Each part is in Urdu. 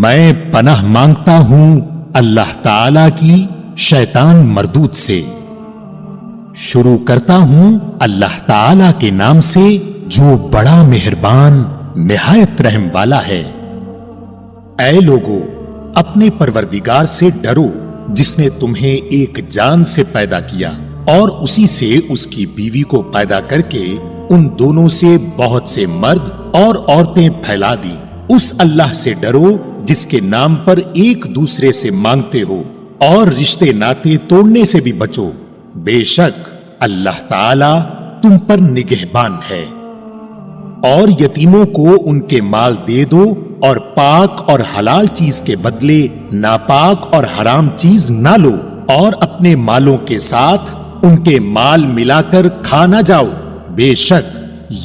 میں پناہ مانگتا ہوں اللہ تعالی کی شیطان مردود سے۔ شروع کرتا ہوں اللہ تعالی کے نام سے جو بڑا مہربان نہایت رحم والا ہے۔ اے لوگو، اپنے پروردگار سے ڈرو جس نے تمہیں ایک جان سے پیدا کیا اور اسی سے اس کی بیوی کو پیدا کر کے ان دونوں سے بہت سے مرد اور عورتیں پھیلا دی۔ اس اللہ سے ڈرو جس کے نام پر ایک دوسرے سے مانگتے ہو، اور رشتے ناتے توڑنے سے بھی بچو۔ بے شک اللہ تعالی تم پر نگہبان ہے۔ اور یتیموں کو ان کے مال دے دو، اور پاک اور حلال چیز کے بدلے ناپاک اور حرام چیز نہ لو، اور اپنے مالوں کے ساتھ ان کے مال ملا کر کھا نہ جاؤ، بے شک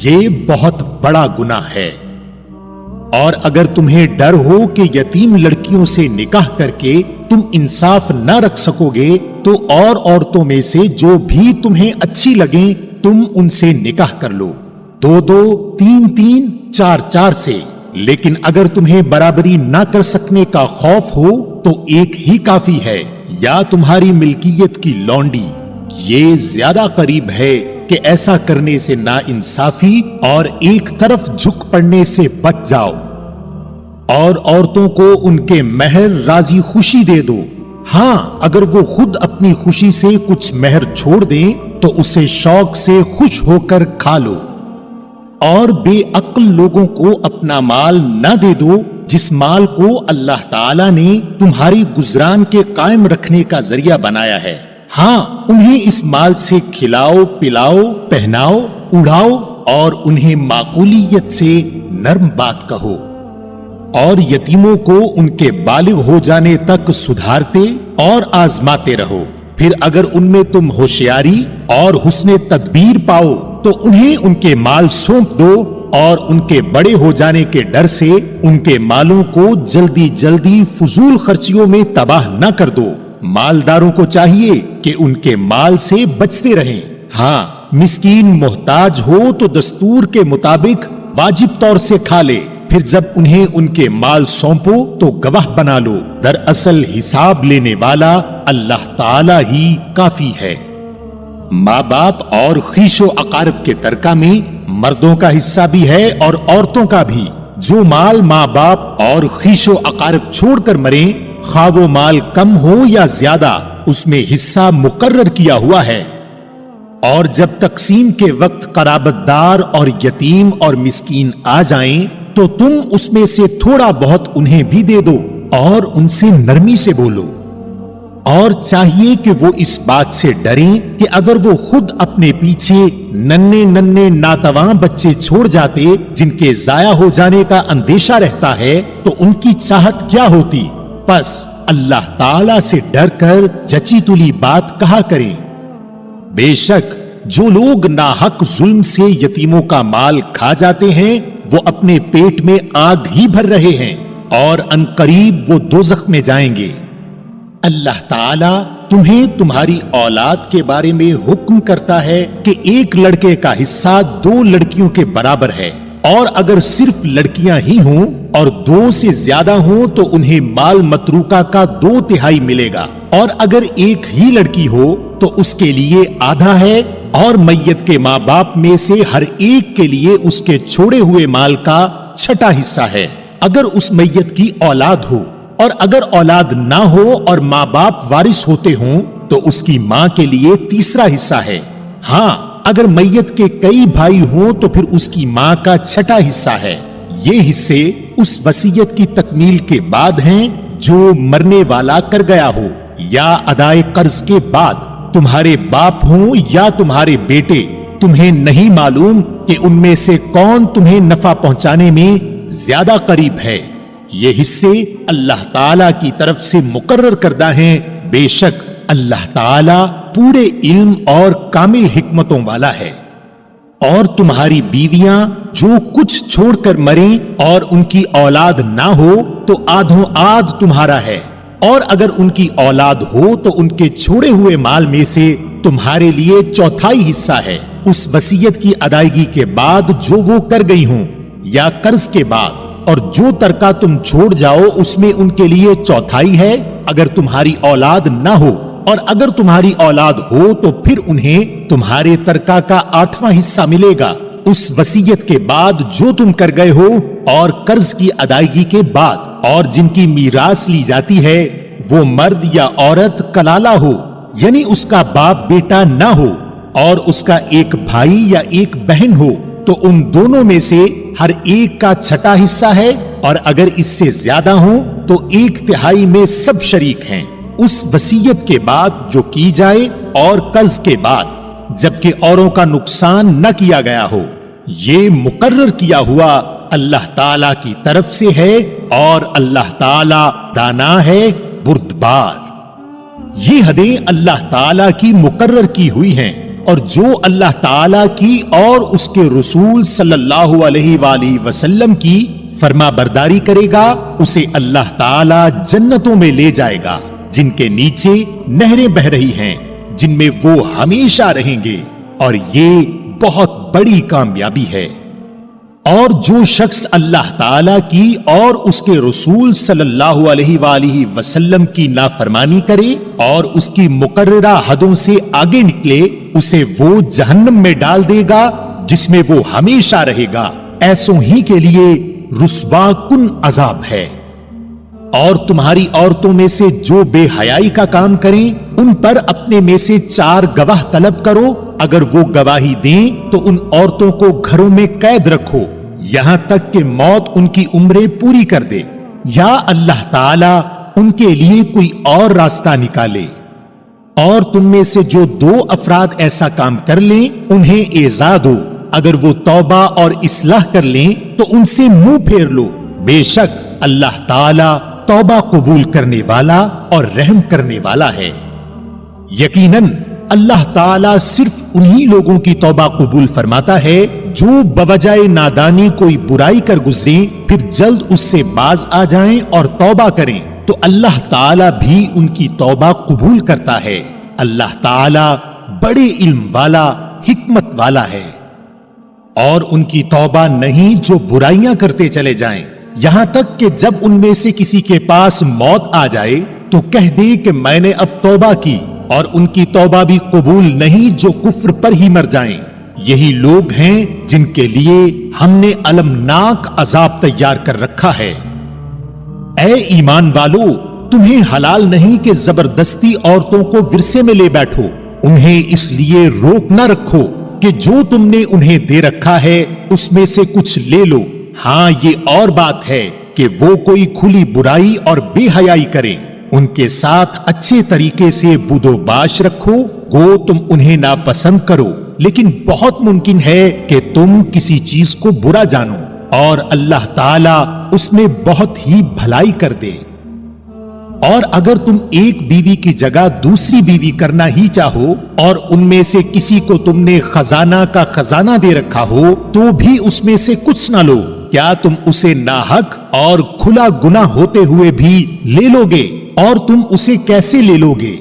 یہ بہت بڑا گناہ ہے۔ اور اگر تمہیں ڈر ہو کہ یتیم لڑکیوں سے نکاح کر کے تم انصاف نہ رکھ سکو گے تو اور عورتوں میں سے جو بھی تمہیں اچھی لگیں تم ان سے نکاح کر لو، 2-2، 3-3، 4-4 سے۔ لیکن اگر تمہیں برابری نہ کر سکنے کا خوف ہو تو ایک ہی کافی ہے، یا تمہاری ملکیت کی لونڈی۔ یہ زیادہ قریب ہے کہ ایسا کرنے سے نا انصافی اور ایک طرف جھک پڑنے سے بچ جاؤ۔ اور عورتوں کو ان کے مہر راضی خوشی دے دو۔ ہاں، اگر وہ خود اپنی خوشی سے کچھ مہر چھوڑ دیں تو اسے شوق سے خوش ہو کر کھا لو۔ اور بے عقل لوگوں کو اپنا مال نہ دے دو جس مال کو اللہ تعالی نے تمہاری گزران کے قائم رکھنے کا ذریعہ بنایا ہے۔ ہاں، انہیں اس مال سے کھلاؤ، پلاؤ، پہناؤ، اڑاؤ، اور انہیں معقولیت سے نرم بات کہو۔ اور یتیموں کو ان کے بالغ ہو جانے تک سدھارتے اور آزماتے رہو۔ پھر اگر ان میں تم ہوشیاری اور حسن تدبیر پاؤ تو انہیں ان کے مال سونپ دو، اور ان کے بڑے ہو جانے کے ڈر سے ان کے مالوں کو جلدی جلدی فضول خرچیوں میں تباہ نہ کر دو۔ مالداروں کو چاہیے کہ ان کے مال سے بچتے رہیں۔ ہاں، مسکین محتاج ہو تو دستور کے مطابق واجب طور سے کھا لے، پھر جب انہیں ان کے مال سونپو تو گواہ بنا لو۔ دراصل حساب لینے والا اللہ تعالی ہی کافی ہے۔ ماں باپ اور خویش و اقارب کے ترکہ میں مردوں کا حصہ بھی ہے اور عورتوں کا بھی۔ جو مال ماں باپ اور خویش و اقارب چھوڑ کر مریں، خواہ وہ مال کم ہو یا زیادہ، اس میں حصہ مقرر کیا ہوا ہے۔ اور جب تقسیم کے وقت قرابت دار اور یتیم اور مسکین آ جائیں تو تم اس میں سے تھوڑا بہت انہیں بھی دے دو، اور ان سے نرمی سے بولو۔ اور چاہیے کہ وہ اس بات سے ڈریں کہ اگر وہ خود اپنے پیچھے ننھے ننھے ناتواں بچے چھوڑ جاتے جن کے ضائع ہو جانے کا اندیشہ رہتا ہے تو ان کی چاہت کیا ہوتی۔ پس اللہ تعالی سے ڈر کر جچی تلی بات کہا کریں۔ بے شک جو لوگ ناحق ظلم سے یتیموں کا مال کھا جاتے ہیں وہ اپنے پیٹ میں آگ ہی بھر رہے ہیں، اور ان قریب وہ دوزخ میں جائیں گے۔ اللہ تعالی تمہیں تمہاری اولاد کے بارے میں حکم کرتا ہے کہ ایک لڑکے کا حصہ 2 لڑکیوں کے برابر ہے، اور اگر صرف لڑکیاں ہی ہوں اور 2 سے زیادہ ہوں تو انہیں مال متروکہ کا 2/3 ملے گا، اور اگر ایک ہی لڑکی ہو تو اس کے لیے آدھا ہے، اور میت کے ماں باپ میں سے ہر ایک کے لیے اس کے چھوڑے ہوئے مال کا 6واں حصہ ہے اگر اس میت کی اولاد ہو، اور اگر اولاد نہ ہو اور ماں باپ وارث ہوتے ہوں تو اس کی ماں کے لیے 3واں حصہ ہے۔ ہاں، اگر میت کے کئی بھائی ہوں تو پھر اس کی ماں کا 6واں حصہ ہے۔ یہ حصے اس وصیت کی تکمیل کے بعد ہیں جو مرنے والا کر گیا ہو، یا ادائے قرض کے بعد۔ تمہارے باپ ہوں یا تمہارے بیٹے، تمہیں نہیں معلوم کہ ان میں سے کون تمہیں نفع پہنچانے میں زیادہ قریب ہے۔ یہ حصے اللہ تعالی کی طرف سے مقرر کردہ ہیں، بے شک اللہ تعالی پورے علم اور کامل حکمتوں والا ہے۔ اور تمہاری بیویاں جو کچھ چھوڑ کر مریں اور ان کی اولاد نہ ہو تو آدھوں آدھ تمہارا ہے، اور اگر ان کی اولاد ہو تو ان کے چھوڑے ہوئے مال میں سے تمہارے لیے 1/4 حصہ ہے، اس وصیت کی ادائیگی کے بعد جو وہ کر گئی ہوں، یا قرض کے بعد۔ اور جو ترکہ تم چھوڑ جاؤ اس میں ان کے لیے چوتھائی ہے اگر تمہاری اولاد نہ ہو، اور اگر تمہاری اولاد ہو تو پھر انہیں تمہارے ترکہ کا 8واں حصہ ملے گا اس وصیت کے بعد جو تم کر گئے ہو، اور قرض کی ادائیگی کے بعد، اور جن کی میراث لی جاتی ہے وہ مرد یا عورت کلالہ ہو، یعنی اس کا باپ بیٹا نہ ہو، اور اس کا ایک بھائی یا ایک بہن ہو، تو ان دونوں میں سے ہر ایک کا 6واں حصہ ہے، اور اگر اس سے زیادہ ہوں تو 1/3 میں سب شریک ہیں اس وصیت کے بعد جو کی جائے اور قرض کے بعد، جبکہ اوروں کا نقصان نہ کیا گیا ہو۔ یہ مقرر کیا ہوا اللہ تعالی کی طرف سے ہے، اور اللہ تعالی دانا ہے، بردبار۔ یہ حدیں اللہ تعالی کی مقرر کی ہوئی ہیں، اور جو اللہ تعالی کی اور اس کے رسول صلی اللہ علیہ وآلہ وسلم کی فرما برداری کرے گا اسے اللہ تعالی جنتوں میں لے جائے گا جن کے نیچے نہریں بہ رہی ہیں، جن میں وہ ہمیشہ رہیں گے، اور یہ بہت بڑی کامیابی ہے۔ اور جو شخص اللہ تعالی کی اور اس کے رسول صلی اللہ علیہ وآلہ وسلم کی نافرمانی کرے اور اس کی مقررہ حدوں سے آگے نکلے، اسے وہ جہنم میں ڈال دے گا جس میں وہ ہمیشہ رہے گا، ایسوں ہی کے لیے رسوا کن عذاب ہے۔ اور تمہاری عورتوں میں سے جو بے حیائی کا کام کریں ان پر اپنے میں سے 4 گواہ طلب کرو، اگر وہ گواہی دیں تو ان عورتوں کو گھروں میں قید رکھو یہاں تک کہ موت ان کی عمریں پوری کر دے، یا اللہ تعالی ان کے لیے کوئی اور راستہ نکالے۔ اور تم میں سے جو 2 افراد ایسا کام کر لیں انہیں ایذا دو، اگر وہ توبہ اور اصلاح کر لیں تو ان سے منہ پھیر لو، بے شک اللہ تعالی توبہ قبول کرنے والا اور رحم کرنے والا ہے۔ یقیناً اللہ تعالیٰ صرف انہی لوگوں کی توبہ قبول فرماتا ہے جو بوجہ نادانی کوئی برائی کر گزریں پھر جلد اس سے باز آ جائیں اور توبہ کریں، تو اللہ تعالیٰ بھی ان کی توبہ قبول کرتا ہے۔ اللہ تعالیٰ بڑے علم والا، حکمت والا ہے۔ اور ان کی توبہ نہیں جو برائیاں کرتے چلے جائیں، یہاں تک کہ جب ان میں سے کسی کے پاس موت آ جائے تو کہہ دے کہ میں نے اب توبہ کی، اور ان کی توبہ بھی قبول نہیں جو کفر پر ہی مر جائیں۔ یہی لوگ ہیں جن کے لیے ہم نے المناک عذاب تیار کر رکھا ہے۔ اے ایمان والو، تمہیں حلال نہیں کہ زبردستی عورتوں کو ورثے میں لے بیٹھو، انہیں اس لیے روک نہ رکھو کہ جو تم نے انہیں دے رکھا ہے اس میں سے کچھ لے لو۔ ہاں یہ اور بات ہے کہ وہ کوئی کھلی برائی اور بے حیائی کریں، ان کے ساتھ اچھے طریقے سے بود و باش رکھو، گو تم انہیں ناپسند کرو، لیکن بہت ممکن ہے کہ تم کسی چیز کو برا جانو، اور اللہ تعالیٰ اس میں بہت ہی بھلائی کر دے۔ اور اگر تم ایک بیوی کی جگہ دوسری بیوی کرنا ہی چاہو اور ان میں سے کسی کو تم نے خزانہ کا خزانہ دے رکھا ہو تو بھی اس میں سے کچھ نہ لو، کیا تم اسے ناحق اور کھلا گناہ ہوتے ہوئے بھی لے لو گے؟ اور تم اسے کیسے لے لو گے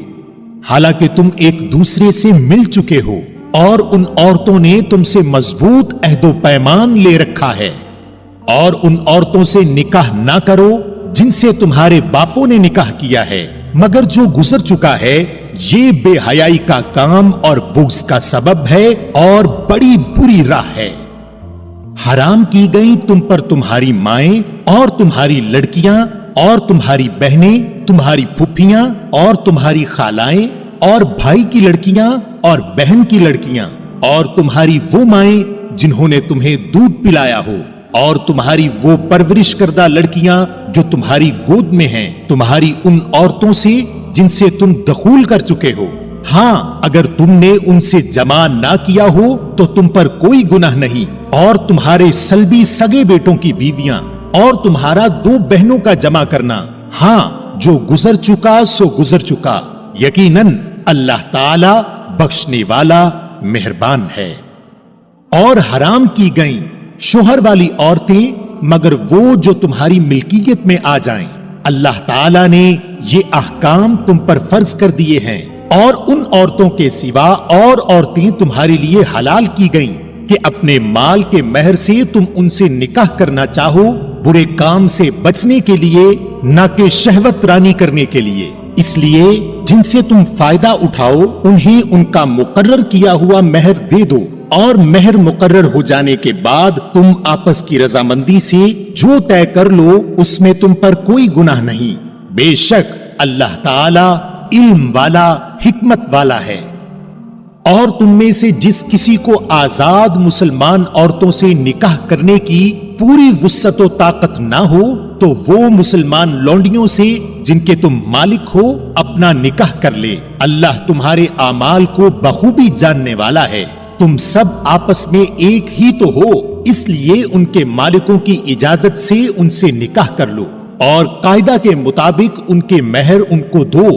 حالانکہ تم ایک دوسرے سے مل چکے ہو اور ان عورتوں نے تم سے مضبوط عہد و پیمان لے رکھا ہے؟ اور ان عورتوں سے نکاح نہ کرو جن سے تمہارے باپوں نے نکاح کیا ہے، مگر جو گزر چکا ہے، یہ بے حیائی کا کام اور بغض کا سبب ہے اور بڑی بری راہ ہے۔ حرام کی گئی تم پر تمہاری مائیں اور تمہاری لڑکیاں اور تمہاری بہنیں، تمہاری پھپھیاں اور تمہاری خالائیں اور بھائی کی لڑکیاں اور بہن کی لڑکیاں اور تمہاری وہ مائیں جنہوں نے تمہیں دودھ پلایا ہو، اور تمہاری وہ پرورش کردہ لڑکیاں جو تمہاری گود میں ہیں، تمہاری ان عورتوں سے جن سے تم دخول کر چکے ہو۔ ہاں اگر تم نے ان سے جمع نہ کیا ہو تو تم پر کوئی گناہ نہیں، اور تمہارے سلبی سگے بیٹوں کی بیویاں اور تمہارا 2 بہنوں کا جمع کرنا، ہاں جو گزر چکا سو گزر چکا، یقیناً اللہ تعالی بخشنے والا مہربان ہے۔ اور حرام کی گئیں شوہر والی عورتیں مگر وہ جو تمہاری ملکیت میں آ جائیں، اللہ تعالی نے یہ احکام تم پر فرض کر دیے ہیں، اور ان عورتوں کے سوا اور عورتیں تمہارے لیے حلال کی گئیں کہ اپنے مال کے مہر سے تم ان سے نکاح کرنا چاہو برے کام سے بچنے کے لیے نہ کہ شہوت رانی کرنے کے لیے۔ اس لیے جن سے تم فائدہ اٹھاؤ انہیں ان کا مقرر کیا ہوا مہر دے دو، اور مہر مقرر ہو جانے کے بعد تم آپس کی رضامندی سے جو طے کر لو اس میں تم پر کوئی گناہ نہیں۔ بے شک اللہ تعالی علم والا، حکمت والا ہے۔ اور تم میں سے جس کسی کو آزاد مسلمان عورتوں سے نکاح کرنے کی پوری وسعت و طاقت نہ ہو تو وہ مسلمان لونڈیوں سے جن کے تم مالک ہو اپنا نکاح کر لے۔ اللہ تمہارے اعمال کو بخوبی جاننے والا ہے۔ تم سب آپس میں ایک ہی تو ہو، اس لیے ان کے مالکوں کی اجازت سے ان سے نکاح کر لو، اور قاعدہ کے مطابق ان کے مہر ان کو دو۔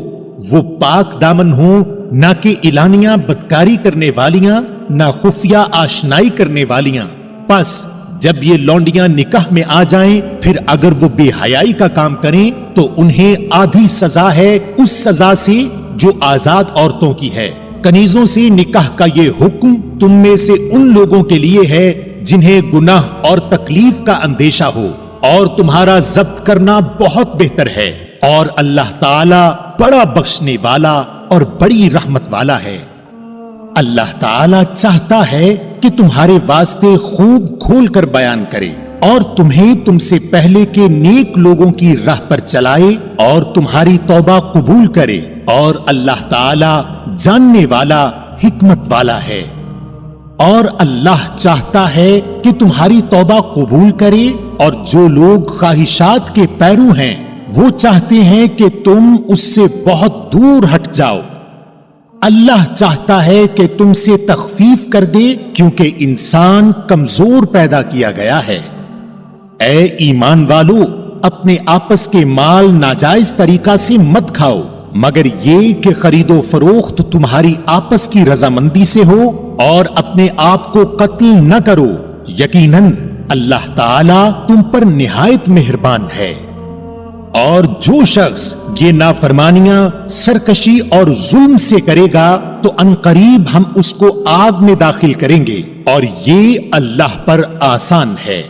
وہ پاک دامن ہوں، نہ کہ اعلانیہ بدکاری کرنے والیاں، نہ خفیہ آشنائی کرنے والیاں۔ پس جب یہ لونڈیاں نکاح میں آ جائیں پھر اگر وہ بے حیائی کا کام کریں تو انہیں آدھی سزا ہے اس سزا سے جو آزاد عورتوں کی ہے۔ کنیزوں سے نکاح کا یہ حکم تم میں سے ان لوگوں کے لیے ہے جنہیں گناہ اور تکلیف کا اندیشہ ہو، اور تمہارا ضبط کرنا بہت بہتر ہے، اور اللہ تعالی بڑا بخشنے والا اور بڑی رحمت والا ہے۔ اللہ تعالی چاہتا ہے کہ تمہارے واسطے خوب کھول کر بیان کرے اور تمہیں تم سے پہلے کے نیک لوگوں کی راہ پر چلائے اور تمہاری توبہ قبول کرے، اور اللہ تعالی جاننے والا، حکمت والا ہے۔ اور اللہ چاہتا ہے کہ تمہاری توبہ قبول کرے، اور جو لوگ خواہشات کے پیرو ہیں وہ چاہتے ہیں کہ تم اس سے بہت دور ہٹ جاؤ۔ اللہ چاہتا ہے کہ تم سے تخفیف کر دے کیونکہ انسان کمزور پیدا کیا گیا ہے۔ اے ایمان والو، اپنے آپس کے مال ناجائز طریقہ سے مت کھاؤ مگر یہ کہ خرید و فروخت تمہاری آپس کی رضامندی سے ہو، اور اپنے آپ کو قتل نہ کرو، یقیناً اللہ تعالی تم پر نہایت مہربان ہے۔ اور جو شخص یہ نافرمانیاں، سرکشی اور ظلم سے کرے گا تو عنقریب ہم اس کو آگ میں داخل کریں گے، اور یہ اللہ پر آسان ہے۔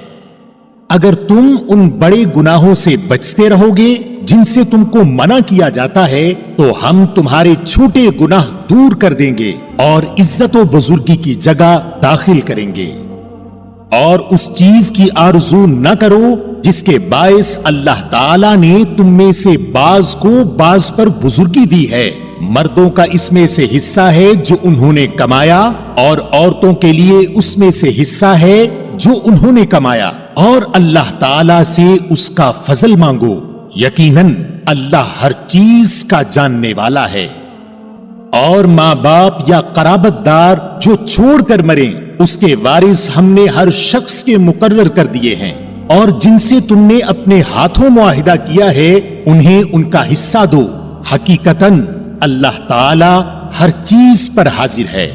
اگر تم ان بڑے گناہوں سے بچتے رہو گے جن سے تم کو منع کیا جاتا ہے تو ہم تمہارے چھوٹے گناہ دور کر دیں گے اور عزت و بزرگی کی جگہ داخل کریں گے۔ اور اس چیز کی آرزو نہ کرو جس کے باعث اللہ تعالی نے تم میں سے بعض کو بعض پر بزرگی دی ہے۔ مردوں کا اس میں سے حصہ ہے جو انہوں نے کمایا، اور عورتوں کے لیے اس میں سے حصہ ہے جو انہوں نے کمایا، اور اللہ تعالی سے اس کا فضل مانگو، یقیناً اللہ ہر چیز کا جاننے والا ہے۔ اور ماں باپ یا قرابت دار جو چھوڑ کر مریں اس کے وارث ہم نے ہر شخص کے مقرر کر دیے ہیں، اور جن سے تم نے اپنے ہاتھوں معاہدہ کیا ہے انہیں ان کا حصہ دو، حقیقتاً اللہ تعالی ہر چیز پر حاضر ہے۔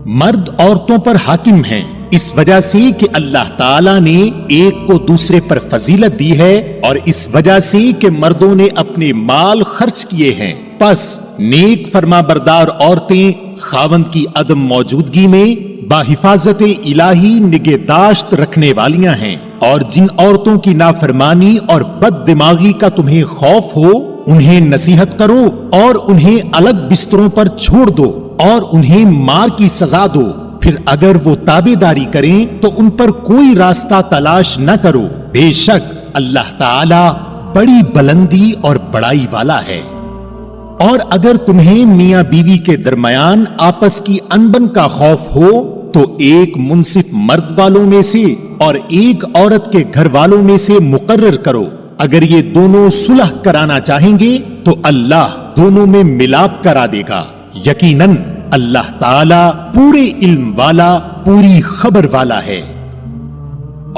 مرد عورتوں پر حاکم ہیں اس وجہ سے کہ اللہ تعالی نے ایک کو دوسرے پر فضیلت دی ہے، اور اس وجہ سے کہ مردوں نے اپنے مال خرچ کیے ہیں، پس نیک فرما بردار عورتیں خاوند کی عدم موجودگی میں باحفاظت الہی نگہداشت رکھنے والیاں ہیں۔ اور جن عورتوں کی نافرمانی اور بد دماغی کا تمہیں خوف ہو انہیں نصیحت کرو اور انہیں الگ بستروں پر چھوڑ دو اور انہیں مار کی سزا دو، پھر اگر وہ تابعداری کریں تو ان پر کوئی راستہ تلاش نہ کرو، بے شک اللہ تعالی بڑی بلندی اور بڑائی والا ہے۔ اور اگر تمہیں میاں بیوی کے درمیان آپس کی انبن کا خوف ہو تو ایک منصف مرد والوں میں سے اور ایک عورت کے گھر والوں میں سے مقرر کرو۔ اگر یہ دونوں صلح کرانا چاہیں گے تو اللہ دونوں میں ملاپ کرا دے گا، یقیناً اللہ تعالی پورے علم والا، پوری خبر والا ہے۔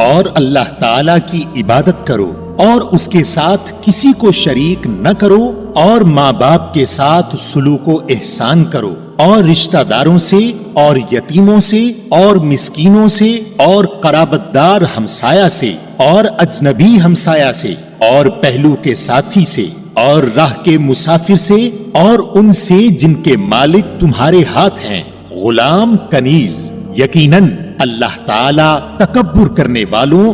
اور اللہ تعالی کی عبادت کرو اور اس کے ساتھ کسی کو شریک نہ کرو، اور ماں باپ کے ساتھ سلوک و احسان کرو، اور رشتہ داروں سے اور یتیموں سے اور مسکینوں سے اور قرابت دار ہمسایہ سے اور اجنبی ہمسایہ سے اور پہلو کے ساتھی سے اور راہ کے مسافر سے اور ان سے جن کے مالک تمہارے ہاتھ ہیں، غلام کنیز، یقیناً اللہ تعالی تکبر کرنے والوں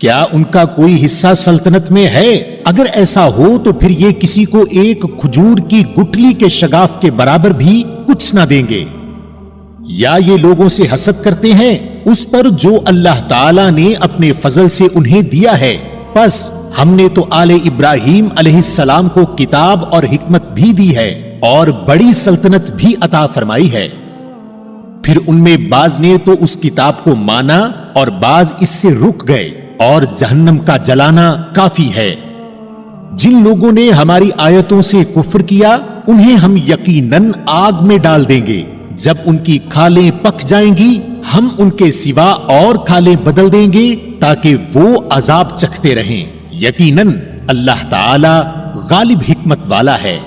کیا ان کا کوئی حصہ سلطنت میں ہے؟ اگر ایسا ہو تو پھر یہ کسی کو ایک کھجور کی گٹلی کے شگاف کے برابر بھی کچھ نہ دیں گے۔ یا یہ لوگوں سے حسد کرتے ہیں اس پر جو اللہ تعالیٰ نے اپنے فضل سے انہیں دیا ہے۔ پس ہم نے تو آل ابراہیم علیہ السلام کو کتاب اور حکمت بھی دی ہے اور بڑی سلطنت بھی عطا فرمائی ہے۔ پھر ان میں بعض نے تو اس کتاب کو مانا اور بعض اس سے رک گئے، اور جہنم کا جلانا کافی ہے۔ جن لوگوں نے ہماری آیتوں سے کفر کیا انہیں ہم یقیناً آگ میں ڈال دیں گے۔ جب ان کی کھالیں پک جائیں گی ہم ان کے سوا اور کھالیں بدل دیں گے تاکہ وہ عذاب چکھتے رہیں۔ یقیناً اللہ تعالی غالب حکمت والا ہے۔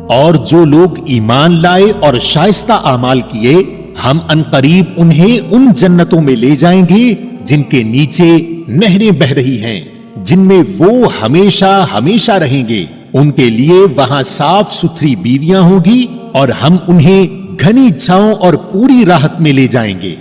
اور جو لوگ ایمان لائے اور شائستہ اعمال کیے ہم عنقریب انہیں ان جنتوں میں لے جائیں گے جن کے نیچے نہریں بہ رہی ہیں، جن میں وہ ہمیشہ ہمیشہ رہیں گے۔ ان کے لیے وہاں صاف ستھری بیویاں ہوں گی اور ہم انہیں گھنی چھاؤں اور پوری راحت میں لے جائیں گے۔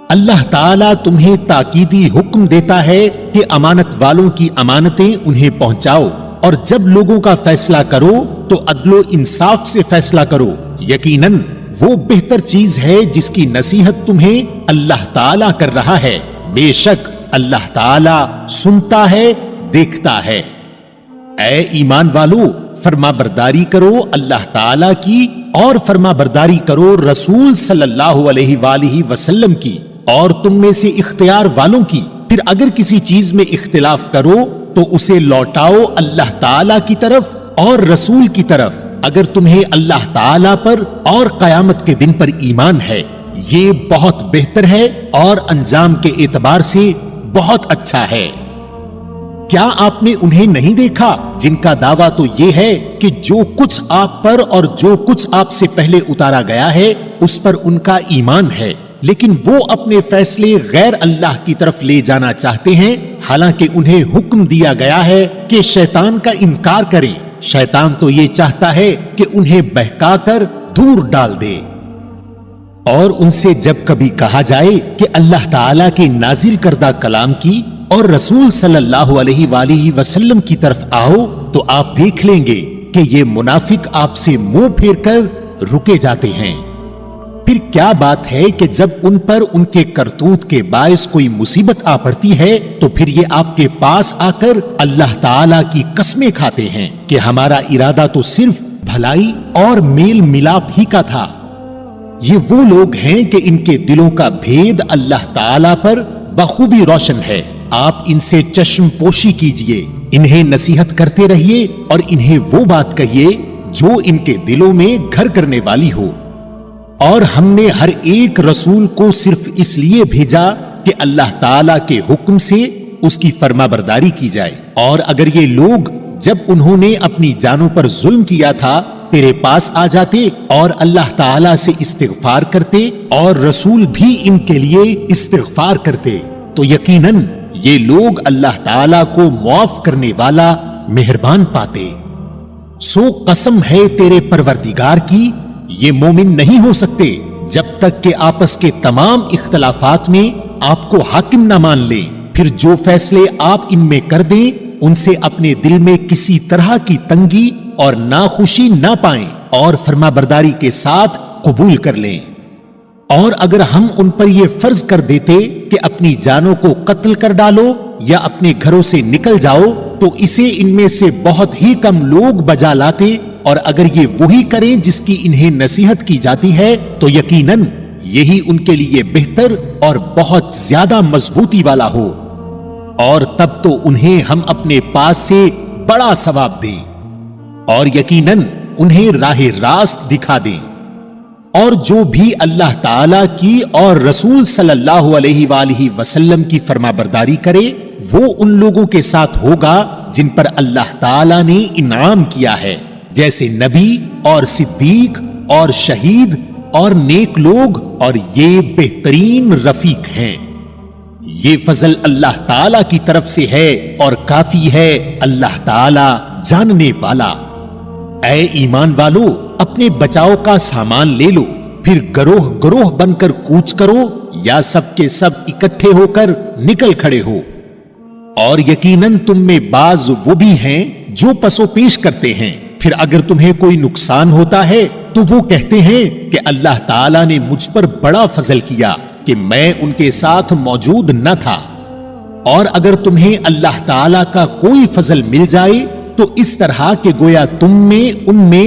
اللہ تعالیٰ تمہیں تاکیدی حکم دیتا ہے کہ امانت والوں کی امانتیں انہیں پہنچاؤ، اور جب لوگوں کا فیصلہ کرو تو عدل و انصاف سے فیصلہ کرو۔ یقیناً وہ بہتر چیز ہے جس کی نصیحت تمہیں اللہ تعالیٰ کر رہا ہے۔ بے شک اللہ تعالیٰ سنتا ہے، دیکھتا ہے۔ اے ایمان والو، فرما برداری کرو اللہ تعالیٰ کی اور فرما برداری کرو رسول صلی اللہ علیہ وآلہ وسلم کی اور تم میں سے اختیار والوں کی۔ پھر اگر کسی چیز میں اختلاف کرو تو اسے لوٹاؤ اللہ تعالیٰ کی طرف اور رسول کی طرف، اگر تمہیں اللہ تعالیٰ پر اور قیامت کے دن پر ایمان ہے۔ یہ بہت بہتر ہے اور انجام کے اعتبار سے بہت اچھا ہے۔ کیا آپ نے انہیں نہیں دیکھا جن کا دعویٰ تو یہ ہے کہ جو کچھ آپ پر اور جو کچھ آپ سے پہلے اتارا گیا ہے اس پر ان کا ایمان ہے، لیکن وہ اپنے فیصلے غیر اللہ کی طرف لے جانا چاہتے ہیں، حالانکہ انہیں حکم دیا گیا ہے کہ شیطان کا انکار کریں۔ شیطان تو یہ چاہتا ہے کہ انہیں بہکا کر دور ڈال دے۔ اور ان سے جب کبھی کہا جائے کہ اللہ تعالیٰ کے نازل کردہ کلام کی اور رسول صلی اللہ علیہ وآلہ وسلم کی طرف آؤ تو آپ دیکھ لیں گے کہ یہ منافق آپ سے منہ پھیر کر رکے جاتے ہیں۔ پھر کیا بات ہے کہ جب ان پر ان کے کرتوت کے باعث کوئی مصیبت آ پڑتی ہے تو پھر یہ آپ کے پاس آ کر اللہ تعالیٰ کی قسمیں کھاتے ہیں کہ ہمارا ارادہ تو صرف بھلائی اور میل ملاپ ہی کا تھا۔ یہ وہ لوگ ہیں کہ ان کے دلوں کا بھید اللہ تعالیٰ پر بخوبی روشن ہے۔ آپ ان سے چشم پوشی کیجئے، انہیں نصیحت کرتے رہیے اور انہیں وہ بات کہیے جو ان کے دلوں میں گھر کرنے والی ہو۔ اور ہم نے ہر ایک رسول کو صرف اس لیے بھیجا کہ اللہ تعالیٰ کے حکم سے اس کی فرما برداری کی جائے۔ اور اگر یہ لوگ جب انہوں نے اپنی جانوں پر ظلم کیا تھا تیرے پاس آ جاتے اور اللہ تعالیٰ سے استغفار کرتے اور رسول بھی ان کے لیے استغفار کرتے تو یقیناً یہ لوگ اللہ تعالیٰ کو معاف کرنے والا مہربان پاتے۔ سو قسم ہے تیرے پروردگار کی، یہ مومن نہیں ہو سکتے جب تک کہ آپس کے تمام اختلافات میں آپ کو حاکم نہ مان لیں۔ پھر جو فیصلے آپ ان میں کر دیں ان سے اپنے دل میں کسی طرح کی تنگی اور ناخوشی نہ پائیں اور فرما برداری کے ساتھ قبول کر لیں۔ اور اگر ہم ان پر یہ فرض کر دیتے کہ اپنی جانوں کو قتل کر ڈالو یا اپنے گھروں سے نکل جاؤ تو اسے ان میں سے بہت ہی کم لوگ بجا لاتے، اور اگر یہ وہی کریں جس کی انہیں نصیحت کی جاتی ہے تو یقیناً یہی ان کے لیے بہتر اور بہت زیادہ مضبوطی والا ہو، اور تب تو انہیں ہم اپنے پاس سے بڑا ثواب دیں اور یقیناً انہیں راہ راست دکھا دیں۔ اور جو بھی اللہ تعالیٰ کی اور رسول صلی اللہ علیہ وآلہ وسلم کی فرما برداری کرے وہ ان لوگوں کے ساتھ ہوگا جن پر اللہ تعالیٰ نے انعام کیا ہے، جیسے نبی اور صدیق اور شہید اور نیک لوگ، اور یہ بہترین رفیق ہیں۔ یہ فضل اللہ تعالیٰ کی طرف سے ہے اور کافی ہے اللہ تعالیٰ جاننے والا۔ اے ایمان والو، اپنے بچاؤ کا سامان لے لو، پھر گروہ گروہ بن کر کوچ کرو یا سب کے سب اکٹھے ہو کر نکل کھڑے ہو۔ اور یقیناً تم میں بعض وہ بھی ہیں جو پسو پیش کرتے ہیں، پھر اگر تمہیں کوئی نقصان ہوتا ہے تو وہ کہتے ہیں کہ اللہ تعالیٰ نے مجھ پر بڑا فضل کیا کہ میں ان کے ساتھ موجود نہ تھا۔ اور اگر تمہیں اللہ تعالیٰ کا کوئی فضل مل جائے تو اس طرح کہ گویا تم میں ان میں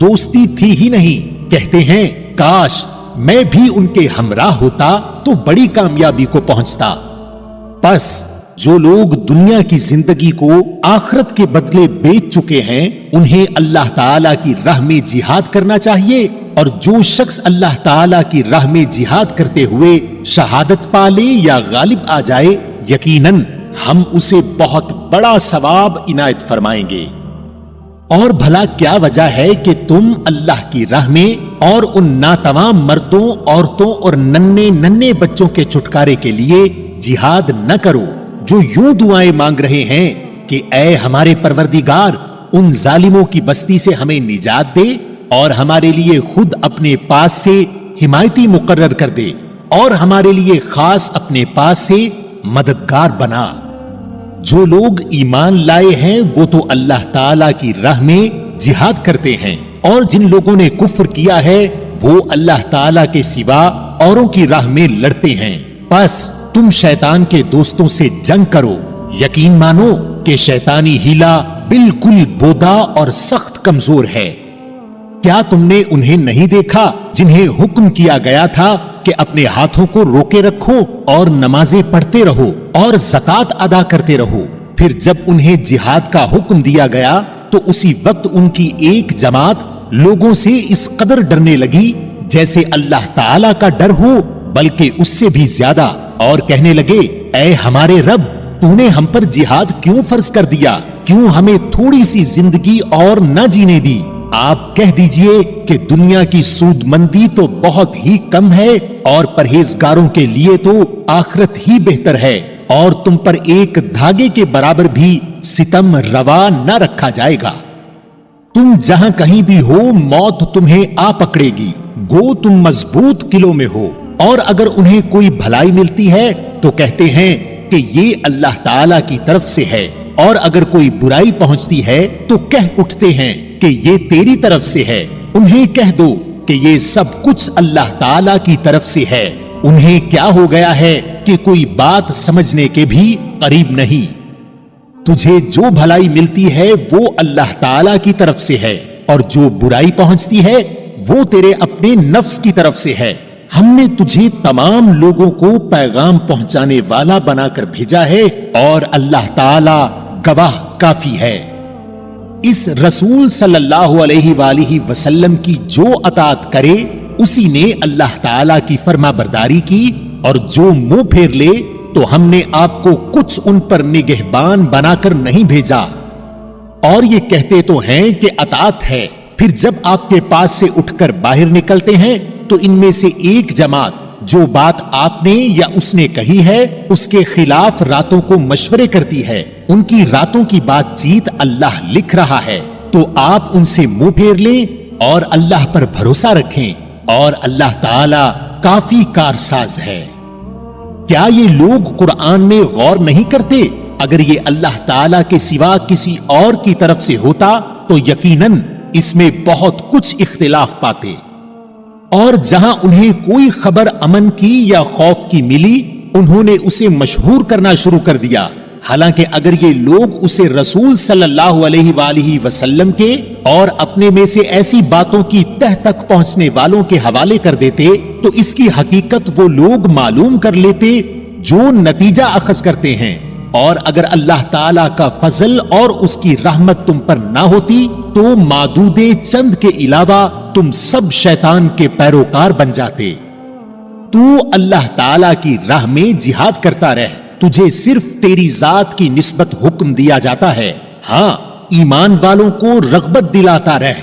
دوستی تھی ہی نہیں، کہتے ہیں کاش میں بھی ان کے ہمراہ ہوتا تو بڑی کامیابی کو پہنچتا۔ پس جو لوگ دنیا کی زندگی کو آخرت کے بدلے بیچ چکے ہیں انہیں اللہ تعالیٰ کی راہ میں جہاد کرنا چاہیے، اور جو شخص اللہ تعالیٰ کی راہ میں جہاد کرتے ہوئے شہادت پا لے یا غالب آ جائے یقیناً ہم اسے بہت بڑا ثواب عنایت فرمائیں گے۔ اور بھلا کیا وجہ ہے کہ تم اللہ کی راہ میں اور ان ناتمام مردوں، عورتوں اور ننھے بچوں کے چھٹکارے کے لیے جہاد نہ کرو جو یوں دعائیں مانگ رہے ہیں کہ اے ہمارے پروردگار ان ظالموں کی بستی سے ہمیں نجات دے اور ہمارے لیے خود اپنے پاس سے حمایتی مقرر کر دے اور ہمارے لیے خاص اپنے پاس سے مددگار بنا۔ جو لوگ ایمان لائے ہیں وہ تو اللہ تعالیٰ کی راہ میں جہاد کرتے ہیں، اور جن لوگوں نے کفر کیا ہے وہ اللہ تعالیٰ کے سوا اوروں کی راہ میں لڑتے ہیں۔ پس تم شیطان کے دوستوں سے جنگ کرو، یقین مانو کہ شیطانی ہیلا بالکل بودا اور سخت کمزور ہے۔ کیا تم نے انہیں نہیں دیکھا جنہیں حکم کیا گیا تھا کہ اپنے ہاتھوں کو روکے رکھو اور نمازیں پڑھتے رہو اور زکات ادا کرتے رہو، پھر جب انہیں جہاد کا حکم دیا گیا تو اسی وقت ان کی ایک جماعت لوگوں سے اس قدر ڈرنے لگی جیسے اللہ تعالیٰ کا ڈر ہو بلکہ اس سے بھی زیادہ، اور کہنے لگے اے ہمارے رب تو نے ہم پر جہاد کیوں فرض کر دیا، کیوں ہمیں تھوڑی سی زندگی اور نہ جینے دی۔ آپ کہہ دیجئے کہ دنیا کی سود مندی تو بہت ہی کم ہے اور پرہیزگاروں کے لیے تو آخرت ہی بہتر ہے، اور تم پر ایک دھاگے کے برابر بھی ستم روا نہ رکھا جائے گا۔ تم جہاں کہیں بھی ہو موت تمہیں آ پکڑے گی، گو تم مضبوط قلعوں میں ہو، اور اگر انہیں کوئی بھلائی ملتی ہے تو کہتے ہیں کہ یہ اللہ تعالیٰ کی طرف سے ہے، اور اگر کوئی برائی پہنچتی ہے تو کہہ اٹھتے ہیں کہ یہ تیری طرف سے ہے۔ انہیں کہہ دو کہ یہ سب کچھ اللہ تعالیٰ کی طرف سے ہے، انہیں کیا ہو گیا ہے کہ کوئی بات سمجھنے کے بھی قریب نہیں۔ تجھے جو بھلائی ملتی ہے وہ اللہ تعالیٰ کی طرف سے ہے، اور جو برائی پہنچتی ہے وہ تیرے اپنے نفس کی طرف سے ہے۔ ہم نے تجھے تمام لوگوں کو پیغام پہنچانے والا بنا کر بھیجا ہے، اور اللہ تعالیٰ گواہ کافی ہے۔ اس رسول صلی اللہ علیہ وآلہ وسلم کی جو اطاعت کرے اسی نے اللہ تعالیٰ کی فرما برداری کی، اور جو منہ پھیر لے تو ہم نے آپ کو کچھ ان پر نگہبان بنا کر نہیں بھیجا۔ اور یہ کہتے تو ہیں کہ اطاعت ہے، پھر جب آپ کے پاس سے اٹھ کر باہر نکلتے ہیں تو ان میں سے ایک جماعت جو بات آپ نے یا اس نے کہی ہے اس کے خلاف راتوں کو مشورے کرتی ہے، ان کی راتوں کی بات چیت اللہ لکھ رہا ہے، تو آپ ان سے منہ پھیر لیں اور اللہ پر بھروسہ رکھیں، اور اللہ تعالی کافی کارساز ہے۔ کیا یہ لوگ قرآن میں غور نہیں کرتے؟ اگر یہ اللہ تعالی کے سوا کسی اور کی طرف سے ہوتا تو یقیناً اس میں بہت کچھ اختلاف پاتے۔ اور جہاں انہیں کوئی خبر امن کی یا خوف کی ملی انہوں نے اسے مشہور کرنا شروع کر دیا، حالانکہ اگر یہ لوگ اسے رسول صلی اللہ علیہ وآلہ وسلم کے اور اپنے میں سے ایسی باتوں کی تہ تک پہنچنے والوں کے حوالے کر دیتے تو اس کی حقیقت وہ لوگ معلوم کر لیتے جو نتیجہ اخذ کرتے ہیں۔ اور اگر اللہ تعالیٰ کا فضل اور اس کی رحمت تم پر نہ ہوتی تو معدود چند کے علاوہ تم سب شیطان کے پیروکار بن جاتے۔ تو اللہ تعالیٰ کی راہ میں جہاد کرتا رہ، تجھے صرف تیری ذات کی نسبت حکم دیا جاتا ہے، ہاں ایمان والوں کو رغبت دلاتا رہ۔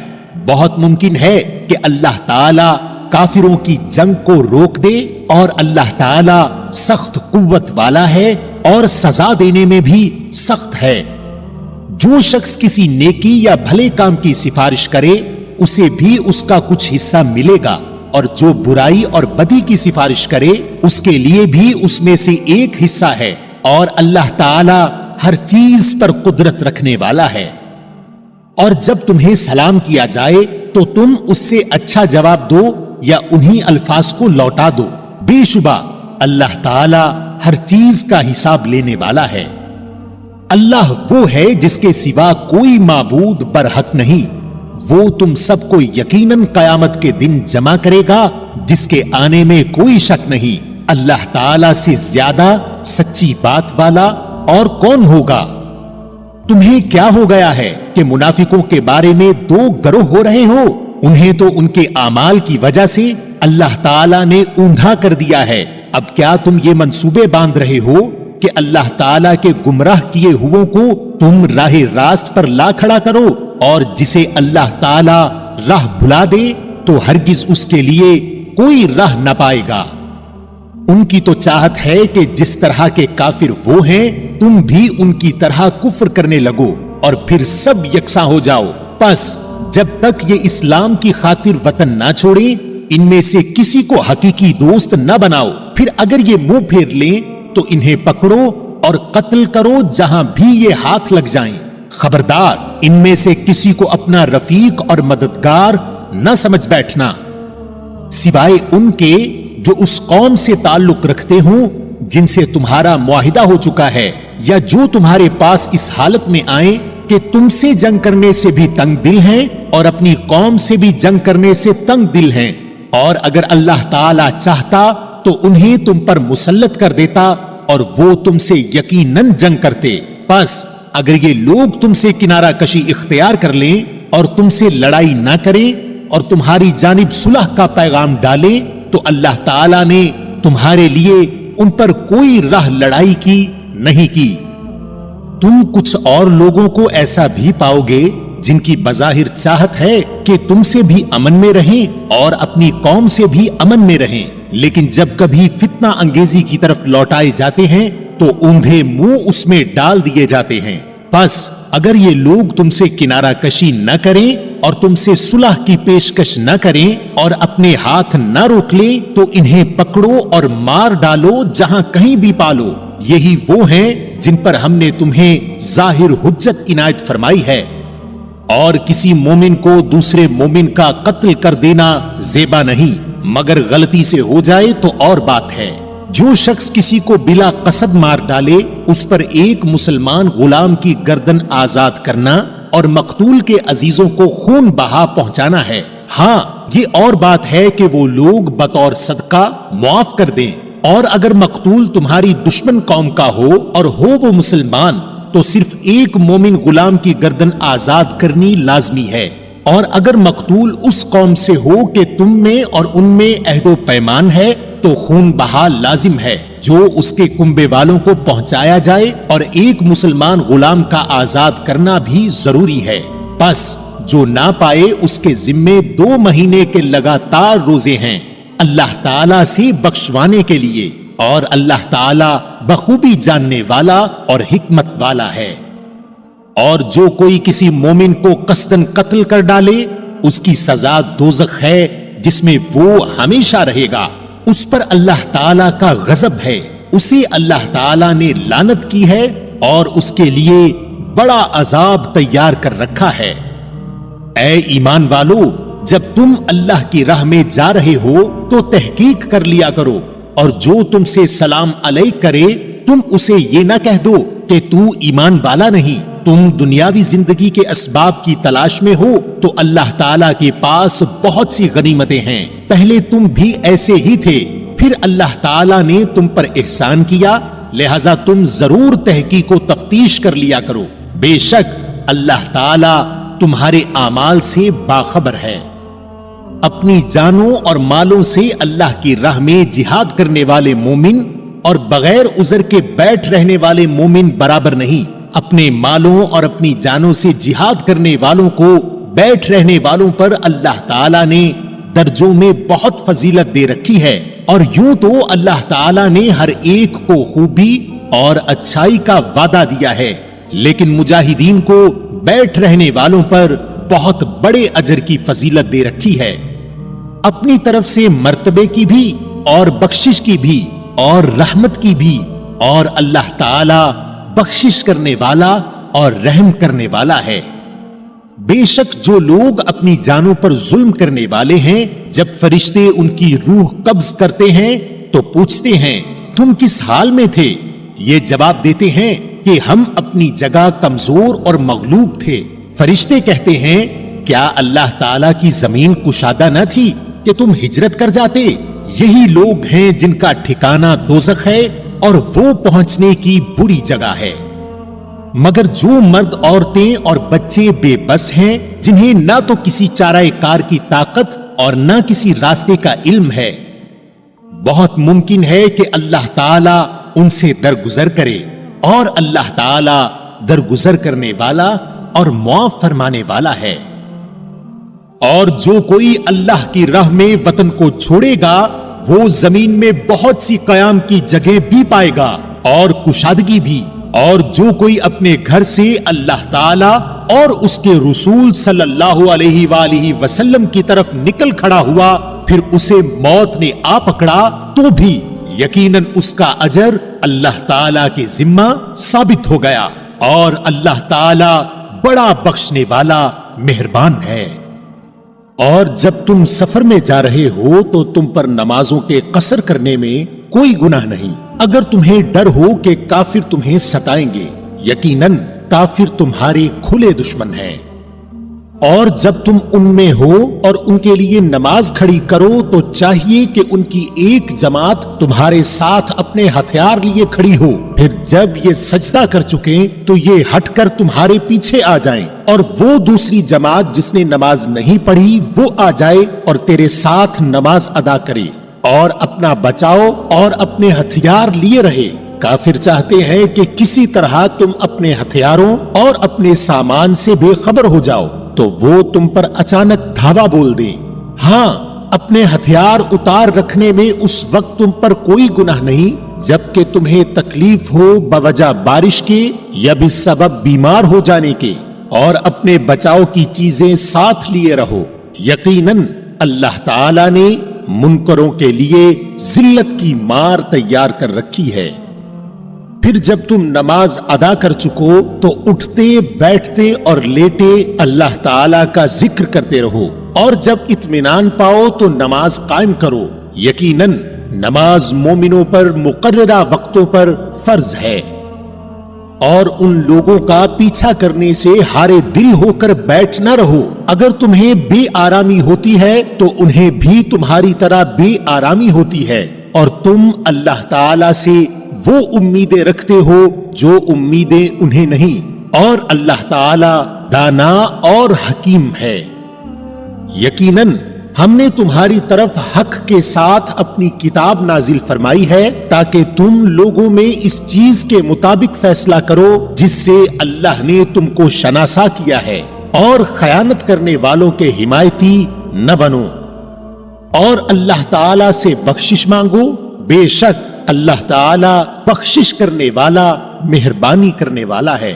بہت ممکن ہے کہ اللہ تعالیٰ کافروں کی جنگ کو روک دے، اور اللہ تعالیٰ سخت قوت والا ہے اور سزا دینے میں بھی سخت ہے۔ جو شخص کسی نیکی یا بھلے کام کی سفارش کرے اسے بھی اس کا کچھ حصہ ملے گا، اور جو برائی اور بدی کی سفارش کرے اس کے لیے بھی اس میں سے ایک حصہ ہے، اور اللہ تعالی ہر چیز پر قدرت رکھنے والا ہے۔ اور جب تمہیں سلام کیا جائے تو تم اس سے اچھا جواب دو یا انہی الفاظ کو لوٹا دو، بے شبہ اللہ تعالی ہر چیز کا حساب لینے والا ہے۔ اللہ وہ ہے جس کے سوا کوئی معبود برحق نہیں، وہ تم سب کو یقیناً قیامت کے دن جمع کرے گا جس کے آنے میں کوئی شک نہیں۔ اللہ تعالی سے زیادہ سچی بات والا اور کون ہوگا؟ تمہیں کیا ہو گیا ہے کہ منافقوں کے بارے میں دو گروہ ہو رہے ہو؟ انہیں تو ان کے اعمال کی وجہ سے اللہ تعالی نے اوندھا کر دیا ہے۔ اب کیا تم یہ منصوبے باندھ رہے ہو کہ اللہ تعالیٰ کے گمراہ کیے ہووں کو تم راہ راست پر لا کھڑا کرو، اور جسے اللہ تعالیٰ راہ بھلا دے تو ہرگز اس کے لیے کوئی راہ نہ پائے گا۔ ان کی تو چاہت ہے کہ جس طرح کے کافر وہ ہیں تم بھی ان کی طرح کفر کرنے لگو اور پھر سب یکساں ہو جاؤ۔ پس جب تک یہ اسلام کی خاطر وطن نہ چھوڑیں ان میں سے کسی کو حقیقی دوست نہ بناؤ، پھر اگر یہ منہ پھیر لیں تو انہیں پکڑو اور قتل کرو جہاں بھی یہ ہاتھ لگ جائیں۔ خبردار ان میں سے کسی کو اپنا رفیق اور مددگار نہ سمجھ بیٹھنا، سوائے ان کے جو اس قوم سے تعلق رکھتے ہوں جن سے تمہارا معاہدہ ہو چکا ہے، یا جو تمہارے پاس اس حالت میں آئیں کہ تم سے جنگ کرنے سے بھی تنگ دل ہیں اور اپنی قوم سے بھی جنگ کرنے سے تنگ دل ہیں، اور اگر اللہ تعالی چاہتا تو انہیں تم پر مسلط کر دیتا اور وہ تم سے یقیناً جنگ کرتے۔ پس اگر یہ لوگ تم سے کنارہ کشی اختیار کر لیں اور تم سے لڑائی نہ کریں اور تمہاری جانب صلح کا پیغام ڈالیں تو اللہ تعالی نے تمہارے لیے ان پر کوئی راہ لڑائی کی نہیں کی۔ تم کچھ اور لوگوں کو ایسا بھی پاؤ گے جن کی بظاہر چاہت ہے کہ تم سے بھی امن میں رہیں اور اپنی قوم سے بھی امن میں رہیں، لیکن جب کبھی فتنہ انگیزی کی طرف لوٹائے جاتے ہیں تو اوندھے منہ اس میں ڈال دیے جاتے ہیں۔ پس اگر یہ لوگ تم سے کنارہ کشی نہ کریں اور تم سے صلح کی پیشکش نہ کریں اور اپنے ہاتھ نہ روک لیں تو انہیں پکڑو اور مار ڈالو جہاں کہیں بھی پالو، یہی وہ ہیں جن پر ہم نے تمہیں ظاہر حجت عنایت فرمائی ہے۔ اور کسی مومن کو دوسرے مومن کا قتل کر دینا زیبا نہیں، مگر غلطی سے ہو جائے تو اور بات ہے۔ جو شخص کسی کو بلا قصد مار ڈالے اس پر ایک مسلمان غلام کی گردن آزاد کرنا اور مقتول کے عزیزوں کو خون بہا پہنچانا ہے۔ ہاں یہ اور بات ہے کہ وہ لوگ بطور صدقہ معاف کر دیں، اور اگر مقتول تمہاری دشمن قوم کا ہو اور ہو وہ مسلمان تو صرف ایک مومن غلام کی گردن آزاد کرنی لازمی ہے، اور اگر مقتول اس قوم سے ہو کہ تم میں اور ان میں عہد و پیمان ہے تو خون بہا لازم ہے جو اس کے کنبے والوں کو پہنچایا جائے، اور ایک مسلمان غلام کا آزاد کرنا بھی ضروری ہے۔ پس جو نہ پائے اس کے ذمے 2 مہینے کے لگاتار روزے ہیں اللہ تعالی سے بخشوانے کے لیے، اور اللہ تعالی بخوبی جاننے والا اور حکمت والا ہے۔ اور جو کوئی کسی مومن کو قصدن قتل کر ڈالے اس کی سزا دوزخ ہے جس میں وہ ہمیشہ رہے گا، اس پر اللہ تعالی کا غضب ہے، اسے اللہ تعالی نے لعنت کی ہے اور اس کے لیے بڑا عذاب تیار کر رکھا ہے۔ اے ایمان والو، جب تم اللہ کی راہ میں جا رہے ہو تو تحقیق کر لیا کرو، اور جو تم سے سلام علیک کرے تم اسے یہ نہ کہہ دو کہ تو ایمان والا نہیں۔ تم دنیاوی زندگی کے اسباب کی تلاش میں ہو تو اللہ تعالیٰ کے پاس بہت سی غنیمتیں ہیں، پہلے تم بھی ایسے ہی تھے، پھر اللہ تعالیٰ نے تم پر احسان کیا، لہذا تم ضرور تحقیق و تفتیش کر لیا کرو، بے شک اللہ تعالیٰ تمہارے اعمال سے باخبر ہے۔ اپنی جانوں اور مالوں سے اللہ کی راہ میں جہاد کرنے والے مومن اور بغیر عذر کے بیٹھ رہنے والے مومن برابر نہیں۔ اپنے مالوں اور اپنی جانوں سے جہاد کرنے والوں کو بیٹھ رہنے والوں پر اللہ تعالیٰ نے درجوں میں بہت فضیلت دے رکھی ہے، اور یوں تو اللہ تعالیٰ نے ہر ایک کو خوبی اور اچھائی کا وعدہ دیا ہے، لیکن مجاہدین کو بیٹھ رہنے والوں پر بہت بڑے اجر کی فضیلت دے رکھی ہے۔ اپنی طرف سے مرتبے کی بھی اور بخشش کی بھی اور رحمت کی بھی، اور اللہ تعالی بخشش کرنے والا اور رحم کرنے والا ہے۔ بے شک جو لوگ اپنی جانوں پر ظلم کرنے والے ہیں، جب فرشتے ان کی روح قبض کرتے ہیں تو پوچھتے ہیں تم کس حال میں تھے؟ یہ جواب دیتے ہیں کہ ہم اپنی جگہ کمزور اور مغلوب تھے۔ فرشتے کہتے ہیں کیا اللہ تعالیٰ کی زمین کشادہ نہ تھی کہ تم ہجرت کر جاتے؟ یہی لوگ ہیں جن کا ٹھکانہ دوزخ ہے اور وہ پہنچنے کی بری جگہ ہے۔ مگر جو مرد، عورتیں اور بچے بے بس ہیں، جنہیں نہ تو کسی چارہ کار کی طاقت اور نہ کسی راستے کا علم ہے، بہت ممکن ہے کہ اللہ تعالی ان سے درگزر کرے، اور اللہ تعالی درگزر کرنے والا اور معاف فرمانے والا ہے۔ اور جو کوئی اللہ کی راہ میں وطن کو چھوڑے گا، وہ زمین میں بہت سی قیام کی جگہ بھی پائے گا اور کشادگی بھی۔ اور جو کوئی اپنے گھر سے اللہ تعالی اور اس کے رسول صلی اللہ علیہ وآلہ وسلم کی طرف نکل کھڑا ہوا، پھر اسے موت نے آ پکڑا، تو بھی یقیناً اس کا اجر اللہ تعالی کے ذمہ ثابت ہو گیا، اور اللہ تعالی بڑا بخشنے والا مہربان ہے۔ اور جب تم سفر میں جا رہے ہو تو تم پر نمازوں کے قصر کرنے میں کوئی گناہ نہیں، اگر تمہیں ڈر ہو کہ کافر تمہیں ستائیں گے، یقیناً کافر تمہارے کھلے دشمن ہیں۔ اور جب تم ان میں ہو اور ان کے لیے نماز کھڑی کرو تو چاہیے کہ ان کی ایک جماعت تمہارے ساتھ اپنے ہتھیار لیے کھڑی ہو، پھر جب یہ سجدہ کر چکیں تو یہ ہٹ کر تمہارے پیچھے آ جائیں، اور وہ دوسری جماعت جس نے نماز نہیں پڑھی وہ آ جائے اور تیرے ساتھ نماز ادا کرے، اور اپنا بچاؤ اور اپنے ہتھیار لیے رہے۔ کافر چاہتے ہیں کہ کسی طرح تم اپنے ہتھیاروں اور اپنے سامان سے بے خبر ہو جاؤ تو وہ تم پر اچانک دھاوا بول دیں۔ ہاں، اپنے ہتھیار اتار رکھنے میں اس وقت تم پر کوئی گناہ نہیں جبکہ تمہیں تکلیف ہو بوجہ بارش کے یا بسبب بیمار ہو جانے کے، اور اپنے بچاؤ کی چیزیں ساتھ لیے رہو۔ یقیناً اللہ تعالی نے منکروں کے لیے ذلت کی مار تیار کر رکھی ہے۔ پھر جب تم نماز ادا کر چکو تو اٹھتے، بیٹھتے اور لیٹے اللہ تعالی کا ذکر کرتے رہو، اور جب اطمینان پاؤ تو نماز قائم کرو۔ یقیناً نماز مومنوں پر مقررہ وقتوں پر فرض ہے۔ اور ان لوگوں کا پیچھا کرنے سے ہارے دل ہو کر بیٹھ نہ رہو، اگر تمہیں بے آرامی ہوتی ہے تو انہیں بھی تمہاری طرح بے آرامی ہوتی ہے، اور تم اللہ تعالی سے وہ امیدیں رکھتے ہو جو امیدیں انہیں نہیں، اور اللہ تعالی دانا اور حکیم ہے۔ یقیناً ہم نے تمہاری طرف حق کے ساتھ اپنی کتاب نازل فرمائی ہے تاکہ تم لوگوں میں اس چیز کے مطابق فیصلہ کرو جس سے اللہ نے تم کو شناسا کیا ہے، اور خیانت کرنے والوں کے حمایتی نہ بنو، اور اللہ تعالی سے بخشش مانگو، بے شک اللہ تعالی بخشش کرنے والا، مہربانی کرنے والا ہے۔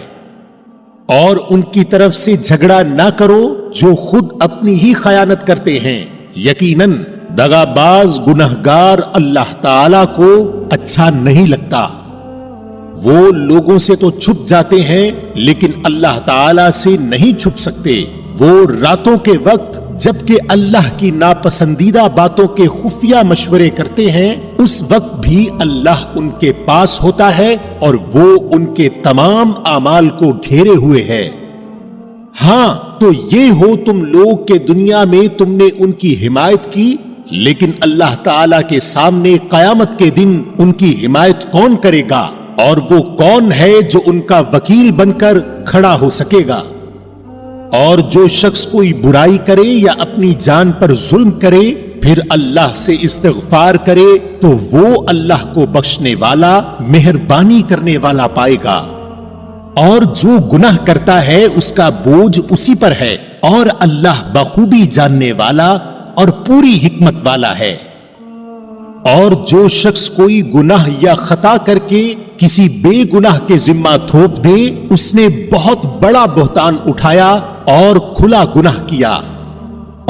اور ان کی طرف سے جھگڑا نہ کرو جو خود اپنی ہی خیانت کرتے ہیں، یقیناً دغاباز گنہگار اللہ تعالی کو اچھا نہیں لگتا۔ وہ لوگوں سے تو چھپ جاتے ہیں لیکن اللہ تعالی سے نہیں چھپ سکتے۔ وہ راتوں کے وقت جبکہ اللہ کی ناپسندیدہ باتوں کے خفیہ مشورے کرتے ہیں، اس وقت بھی اللہ ان کے پاس ہوتا ہے اور وہ ان کے تمام اعمال کو گھیرے ہوئے ہے۔ ہاں تو یہ ہو تم لوگ کہ دنیا میں تم نے ان کی حمایت کی، لیکن اللہ تعالی کے سامنے قیامت کے دن ان کی حمایت کون کرے گا، اور وہ کون ہے جو ان کا وکیل بن کر کھڑا ہو سکے گا؟ اور جو شخص کوئی برائی کرے یا اپنی جان پر ظلم کرے پھر اللہ سے استغفار کرے تو وہ اللہ کو بخشنے والا، مہربانی کرنے والا پائے گا، اور جو گناہ کرتا ہے اس کا بوجھ اسی پر ہے، اور اللہ بخوبی جاننے والا اور پوری حکمت والا ہے۔ اور جو شخص کوئی گناہ یا خطا کر کے کسی بے گناہ کے ذمہ تھوپ دے، اس نے بہت بڑا بہتان اٹھایا اور کھلا گناہ کیا۔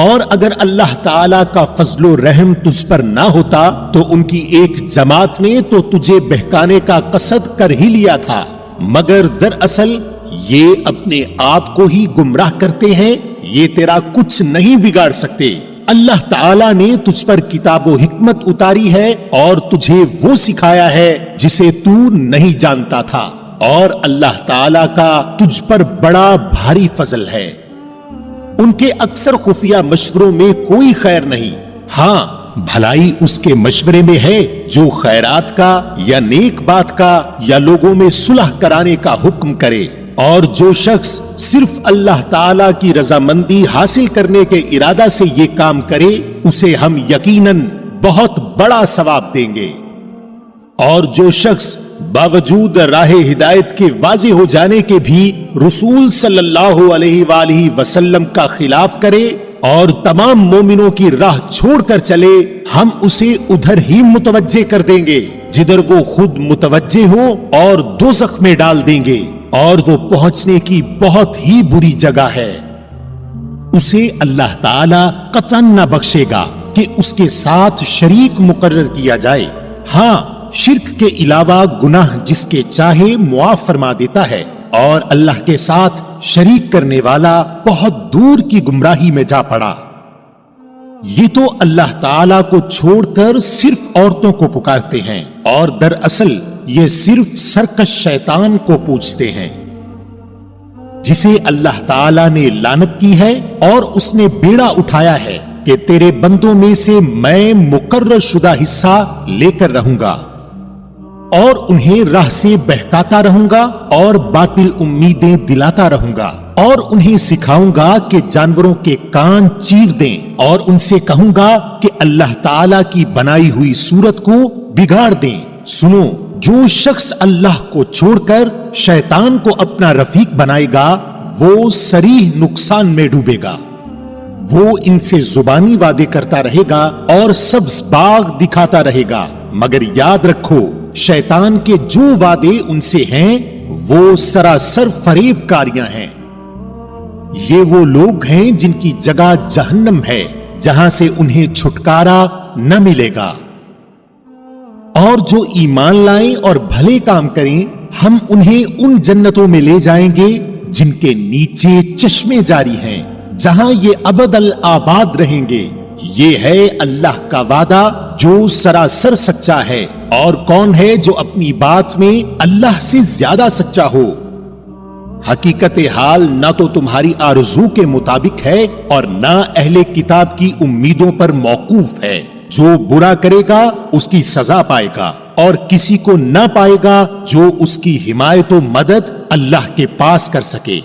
اور اگر اللہ تعالی کا فضل و رحم تجھ پر نہ ہوتا تو ان کی ایک جماعت نے تو تجھے بہکانے کا قصد کر ہی لیا تھا، مگر دراصل یہ اپنے آپ کو ہی گمراہ کرتے ہیں، یہ تیرا کچھ نہیں بگاڑ سکتے۔ اللہ تعالیٰ نے تجھ پر کتاب و حکمت اتاری ہے اور تجھے وہ سکھایا ہے جسے تو نہیں جانتا تھا، اور اللہ تعالیٰ کا تجھ پر بڑا بھاری فضل ہے۔ ان کے اکثر خفیہ مشوروں میں کوئی خیر نہیں، ہاں بھلائی اس کے مشورے میں ہے جو خیرات کا یا نیک بات کا یا لوگوں میں صلح کرانے کا حکم کرے، اور جو شخص صرف اللہ تعالی کی رضامندی حاصل کرنے کے ارادہ سے یہ کام کرے اسے ہم یقیناً بہت بڑا ثواب دیں گے، اور جو شخص باوجود راہ ہدایت کے واضح ہو جانے کے بھی رسول صلی اللہ علیہ وآلہ وسلم کا خلاف کرے اور تمام مومنوں کی راہ چھوڑ کر چلے، ہم اسے ادھر ہی متوجہ کر دیں گے جدھر وہ خود متوجہ ہو، اور دوزخ میں ڈال دیں گے، اور وہ پہنچنے کی بہت ہی بری جگہ ہے۔ اسے اللہ تعالی قطعاً نہ بخشے گا کہ اس کے ساتھ شریک مقرر کیا جائے، ہاں شرک کے علاوہ گناہ جس کے چاہے معاف فرما دیتا ہے، اور اللہ کے ساتھ شریک کرنے والا بہت دور کی گمراہی میں جا پڑا۔ یہ تو اللہ تعالیٰ کو چھوڑ کر صرف عورتوں کو پکارتے ہیں، اور دراصل یہ صرف سرکش شیطان کو پوجتے ہیں، جسے اللہ تعالیٰ نے لعنت کی ہے، اور اس نے بیڑا اٹھایا ہے کہ تیرے بندوں میں سے میں مقرر شدہ حصہ لے کر رہوں گا، اور انہیں راہ سے بہکاتا رہوں گا، اور باطل امیدیں دلاتا رہوں گا، اور انہیں سکھاؤں گا کہ جانوروں کے کان چیر دیں، اور ان سے کہوں گا کہ اللہ تعالی کی بنائی ہوئی صورت کو بگاڑ دیں۔ سنو، جو شخص اللہ کو چھوڑ کر شیطان کو اپنا رفیق بنائے گا وہ صریح نقصان میں ڈوبے گا۔ وہ ان سے زبانی وعدے کرتا رہے گا اور سبز باغ دکھاتا رہے گا، مگر یاد رکھو شیطان کے جو وعدے ان سے ہیں وہ سراسر فریب کاریاں ہیں۔ یہ وہ لوگ ہیں جن کی جگہ جہنم ہے، جہاں سے انہیں چھٹکارا نہ ملے گا۔ اور جو ایمان لائیں اور بھلے کام کریں ہم انہیں ان جنتوں میں لے جائیں گے جن کے نیچے چشمے جاری ہیں، جہاں یہ ابد الآباد رہیں گے۔ یہ ہے اللہ کا وعدہ جو سراسر سچا ہے، اور کون ہے جو اپنی بات میں اللہ سے زیادہ سچا ہو؟ حقیقت حال نہ تو تمہاری آرزو کے مطابق ہے اور نہ اہل کتاب کی امیدوں پر موقوف ہے۔ جو برا کرے گا اس کی سزا پائے گا، اور کسی کو نہ پائے گا جو اس کی حمایت و مدد اللہ کے پاس کر سکے۔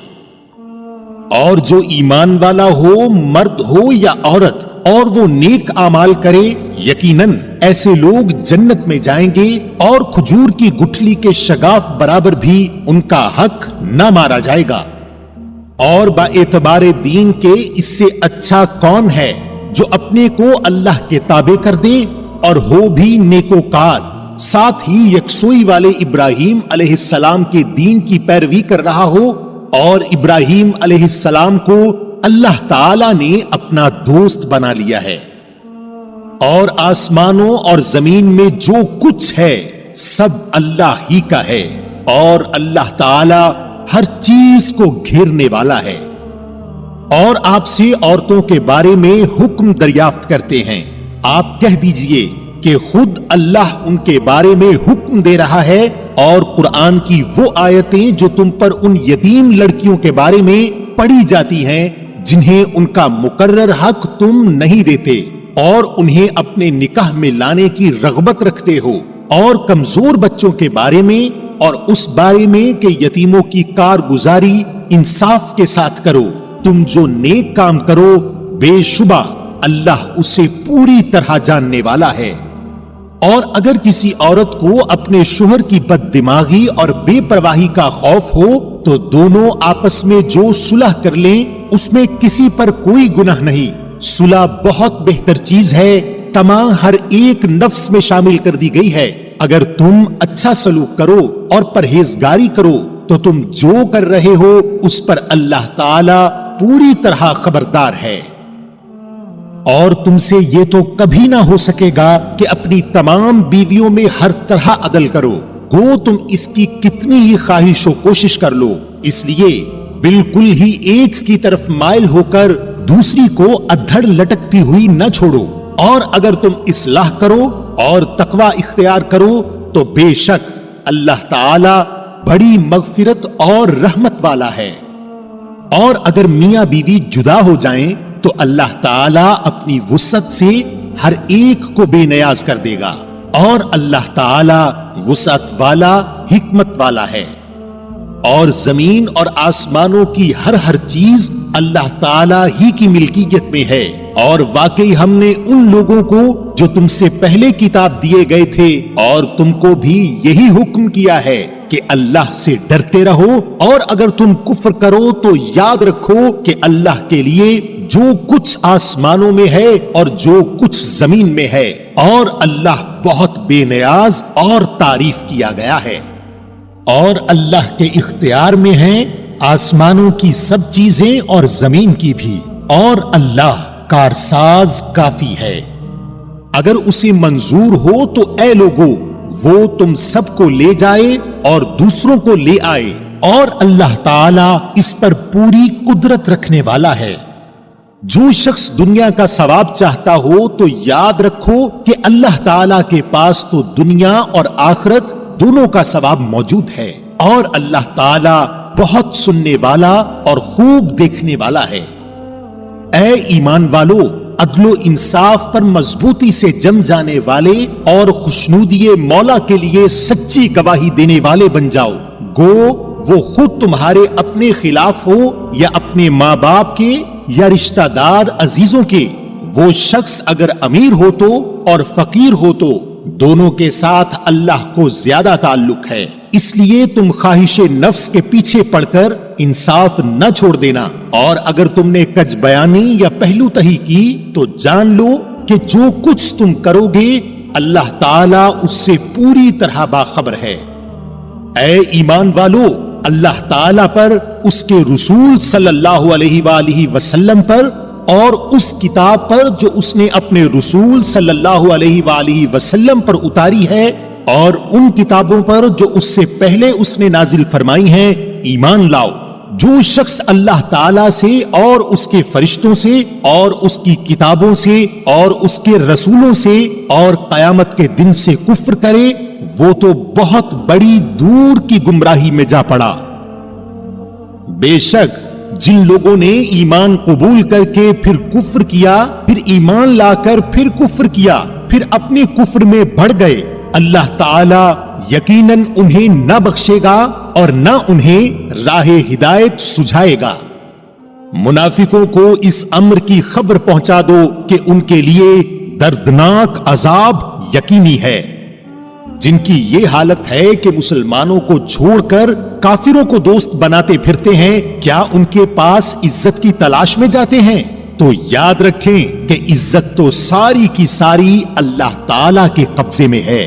اور جو ایمان والا ہو، مرد ہو یا عورت، اور وہ نیک اعمال کرے، یقیناً ایسے لوگ جنت میں جائیں گے، اور کھجور کی گٹھلی کے شگاف برابر بھی ان کا حق نہ مارا جائے گا۔ اور با اعتبار دین کے اس سے اچھا کون ہے جو اپنے کو اللہ کے تابع کر دے اور ہو بھی نیکوکار، ساتھ ہی یکسوئی والے ابراہیم علیہ السلام کے دین کی پیروی کر رہا ہو، اور ابراہیم علیہ السلام کو اللہ تعالی نے اپنا دوست بنا لیا ہے۔ اور آسمانوں اور زمین میں جو کچھ ہے سب اللہ ہی کا ہے، اور اللہ تعالی ہر چیز کو گھیرنے والا ہے۔ اور آپ سے عورتوں کے بارے میں حکم دریافت کرتے ہیں، آپ کہہ دیجئے کہ خود اللہ ان کے بارے میں حکم دے رہا ہے، اور قرآن کی وہ آیتیں جو تم پر ان یتیم لڑکیوں کے بارے میں پڑھی جاتی ہیں جنہیں ان کا مقرر حق تم نہیں دیتے، اور انہیں اپنے نکاح میں لانے کی رغبت رکھتے ہو، اور کمزور بچوں کے بارے میں، اور اس بارے میں کہ یتیموں کی کارگزاری انصاف کے ساتھ کرو۔ تم جو نیک کام کرو بے شبہ اللہ اسے پوری طرح جاننے والا ہے۔ اور اگر کسی عورت کو اپنے شوہر کی بد دماغی اور بے پرواہی کا خوف ہو تو دونوں آپس میں جو صلح کر لیں اس میں کسی پر کوئی گناہ نہیں۔ صلح بہت بہتر چیز ہے، تمام ہر ایک نفس میں شامل کر دی گئی ہے۔ اگر تم اچھا سلوک کرو اور پرہیزگاری کرو تو تم جو کر رہے ہو اس پر اللہ تعالی پوری طرح خبردار ہے۔ اور تم سے یہ تو کبھی نہ ہو سکے گا کہ اپنی تمام بیویوں میں ہر طرح عدل کرو، گو تم اس کی کتنی ہی خواہش و کوشش کر لو، اس لیے بالکل ہی ایک کی طرف مائل ہو کر دوسری کو ادھڑ لٹکتی ہوئی نہ چھوڑو، اور اگر تم اصلاح کرو اور تقوی اختیار کرو تو بے شک اللہ تعالی بڑی مغفرت اور رحمت والا ہے۔ اور اگر میاں بیوی جدا ہو جائیں تو اللہ تعالی اپنی وسعت سے ہر ایک کو بے نیاز کر دے گا، اور اللہ تعالی وسعت والا حکمت والا ہے۔ اور زمین اور آسمانوں کی ہر چیز اللہ تعالی ہی کی ملکیت میں ہے، اور واقعی ہم نے ان لوگوں کو جو تم سے پہلے کتاب دیے گئے تھے اور تم کو بھی یہی حکم کیا ہے کہ اللہ سے ڈرتے رہو، اور اگر تم کفر کرو تو یاد رکھو کہ اللہ کے لیے جو کچھ آسمانوں میں ہے اور جو کچھ زمین میں ہے، اور اللہ بہت بے نیاز اور تعریف کیا گیا ہے۔ اور اللہ کے اختیار میں ہیں آسمانوں کی سب چیزیں اور زمین کی بھی، اور اللہ کارساز کافی ہے۔ اگر اسے منظور ہو تو اے لوگو وہ تم سب کو لے جائے اور دوسروں کو لے آئے، اور اللہ تعالی اس پر پوری قدرت رکھنے والا ہے۔ جو شخص دنیا کا ثواب چاہتا ہو تو یاد رکھو کہ اللہ تعالی کے پاس تو دنیا اور آخرت دونوں کا ثواب موجود ہے، اور اللہ تعالی بہت سننے والا اور خوب دیکھنے والا ہے۔ اے ایمان والو، عدل و انصاف پر مضبوطی سے جم جانے والے اور خوشنودی مولا کے لیے سچی گواہی دینے والے بن جاؤ، گو وہ خود تمہارے اپنے خلاف ہو یا اپنے ماں باپ کے یا رشتہ دار عزیزوں کے۔ وہ شخص اگر امیر ہو تو اور فقیر ہو تو دونوں کے ساتھ اللہ کو زیادہ تعلق ہے، اس لیے تم خواہش نفس کے پیچھے پڑ کر انصاف نہ چھوڑ دینا، اور اگر تم نے کج بیانی یا پہلو تہی کی تو جان لو کہ جو کچھ تم کرو گے اللہ تعالی اس سے پوری طرح باخبر ہے۔ اے ایمان والو، اللہ تعالی پر، اس کے رسول صلی اللہ علیہ وآلہ وسلم پر، اور اس کتاب پر جو اس نے اپنے رسول صلی اللہ علیہ وآلہ وسلم پر اتاری ہے، اور ان کتابوں پر جو اس سے پہلے اس نے نازل فرمائی ہیں ایمان لاؤ۔ جو شخص اللہ تعالی سے اور اس کے فرشتوں سے اور اس کی کتابوں سے اور اس کے رسولوں سے اور قیامت کے دن سے کفر کرے وہ تو بہت بڑی دور کی گمراہی میں جا پڑا۔ بے شک جن لوگوں نے ایمان قبول کر کے پھر کفر کیا، پھر ایمان لا کر پھر کفر کیا، پھر اپنے کفر میں بڑھ گئے، اللہ تعالی یقیناً انہیں نہ بخشے گا اور نہ انہیں راہ ہدایت سجھائے گا۔ منافقوں کو اس امر کی خبر پہنچا دو کہ ان کے لیے دردناک عذاب یقینی ہے۔ جن کی یہ حالت ہے کہ مسلمانوں کو چھوڑ کر کافروں کو دوست بناتے پھرتے ہیں، کیا ان کے پاس عزت کی تلاش میں جاتے ہیں؟ تو یاد رکھیں کہ عزت تو ساری کی ساری اللہ تعالی کے قبضے میں ہے۔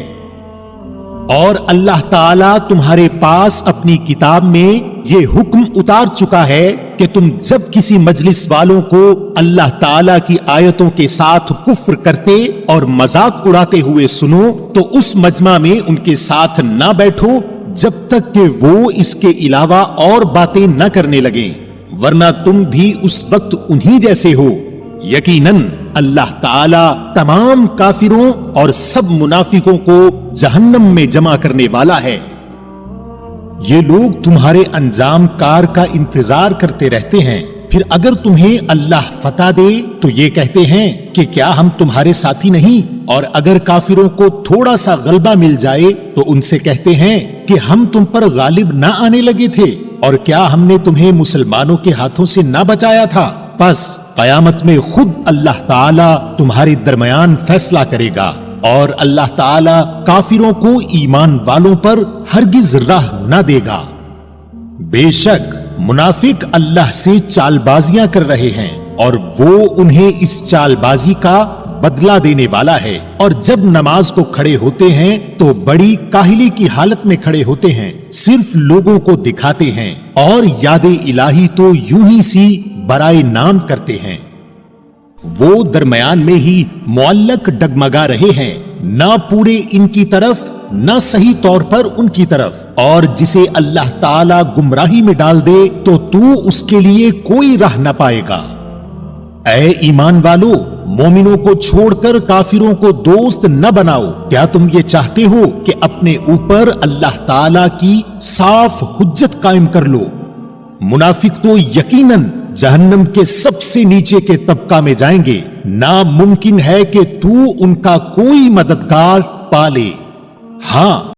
اور اللہ تعالیٰ تمہارے پاس اپنی کتاب میں یہ حکم اتار چکا ہے کہ تم جب کسی مجلس والوں کو اللہ تعالیٰ کی آیتوں کے ساتھ کفر کرتے اور مذاق اڑاتے ہوئے سنو تو اس مجمع میں ان کے ساتھ نہ بیٹھو جب تک کہ وہ اس کے علاوہ اور باتیں نہ کرنے لگیں، ورنہ تم بھی اس وقت انہی جیسے ہو۔ یقیناً اللہ تعالی تمام کافروں اور سب منافقوں کو جہنم میں جمع کرنے والا ہے۔ یہ لوگ تمہارے انجام کار کا انتظار کرتے رہتے ہیں، پھر اگر تمہیں اللہ فتح دے تو یہ کہتے ہیں کہ کیا ہم تمہارے ساتھی نہیں، اور اگر کافروں کو تھوڑا سا غلبہ مل جائے تو ان سے کہتے ہیں کہ ہم تم پر غالب نہ آنے لگے تھے، اور کیا ہم نے تمہیں مسلمانوں کے ہاتھوں سے نہ بچایا تھا؟ پس قیامت میں خود اللہ تعالی تمہارے درمیان فیصلہ کرے گا، اور اللہ تعالی کافروں کو ایمان والوں پر ہرگز راہ نہ دے گا۔ بے شک منافق اللہ سے چال بازیاں کر رہے ہیں اور وہ انہیں اس چال بازی کا بدلہ دینے والا ہے، اور جب نماز کو کھڑے ہوتے ہیں تو بڑی کاہلی کی حالت میں کھڑے ہوتے ہیں، صرف لوگوں کو دکھاتے ہیں، اور یاد الہی تو یوں ہی سی برائے نام کرتے ہیں۔ وہ درمیان میں ہی معلق ڈگمگا رہے ہیں، نہ پورے ان کی طرف نہ صحیح طور پر ان کی طرف، اور جسے اللہ تعالی گمراہی میں ڈال دے تو اس کے لیے کوئی راہ نہ پائے گا۔ اے ایمان والو، مومنوں کو چھوڑ کر کافروں کو دوست نہ بناؤ۔ کیا تم یہ چاہتے ہو کہ اپنے اوپر اللہ تعالی کی صاف حجت قائم کر لو؟ منافق تو یقیناً جہنم کے سب سے نیچے کے طبقہ میں جائیں گے، ناممکن ہے کہ تو ان کا کوئی مددگار پالے۔ ہاں